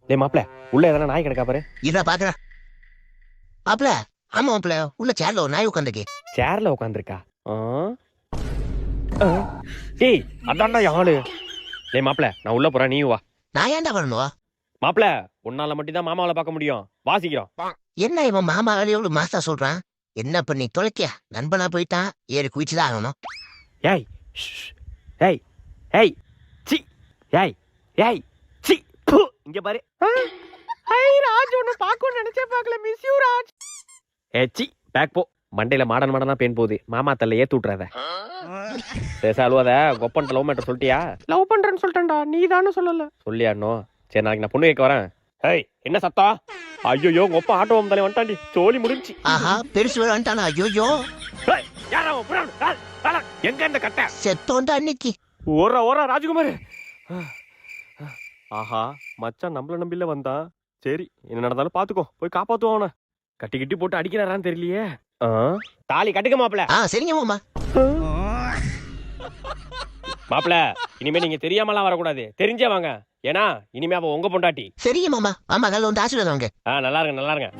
டேய் மாப்ள, உள்ள எதனா நாய் கிடக்கா பாரு. இதா பாக்குற மாப்ள. ஆமா மாப்ள, உள்ள சேர்ல ஒரு நாய் உட்காந்துருக்கு. சேர்ல உட்காந்துருக்கா? டேய் அதான்டா ஆளு. டேய் மாப்ள, நான் உள்ள போறேன், நீயும் வா. நான் ஏன்டா வரணும்? மாப்ள, உன்னால மட்டும் தான் மாமாவை பார்க்க முடியும். வாசிக்கிறோம். என்ன இவன் மாமா எவ்வளவு மாசா சொல்றான்? என்ன பண்ணி தொலைக்கியா? நண்பனா போயிட்டான், ஏறி குயிச்சுதான் ஆகணும். ஏய் ஷ். ஏய் ஏய் சி. ஏய் ஏய் சி. ப்பு. இங்க பாரு. ஹை ராஜ், உன்னை பார்க்கணும்னு நினைச்சே பார்க்கல. Miss you Raj. சி பேக் போ. மண்டையில மாடனா பேன் போகுது. மாமா தல்ல ஏத்து விட்டுறத. பேச அழுவாத. கொப்பன்ட்ட லவ் மேட்டர் சொல்லிட்டியா? லவ் பண்றேன்னு சொல்லிட்டேன்டா, நீ தானே சொல்லல. சொல்லியாடனோ? சரி, நாளைக்கு நான் பொண்ணு கேட்க வரேன். ஏய் என்ன சத்தம்? ஐயோ, உங்க ஒப்பா ஆட்டோ வந்தாலே வந்துட்டாண்டி. சோலி முடிஞ்சு. ஆஹா, பெருசு வேற வந்துட்டானா? ஐயோ, எங்க இந்த கட்டை? செத்தோண்டா அன்னைக்கு. ஓரா ராஜகுமார். ஆஹா, மச்சான் நம்மள நம்பில வந்தா. சரி, என்ன நடந்தாலும் பாத்துக்கோ. போய் காப்பாத்துவோம் அவனை. கட்டி கிட்டி போட்டு அடிக்கிறாரான்னு தெரியலையே. தாலி கட்டுக்க மாப்ள. சரிங்க மாமா. மாப்ள, இனிமே நீங்க தெரியாமலாம் வரக்கூடாது. தெரிஞ்சே வாங்க. ஏன்னா இனிமே அவ உங்க பொண்டாட்டி. சரிங்க மாமா. மாமா கால வந்து ஆசீர்வாதம் வாங்க. நல்லா இருங்க.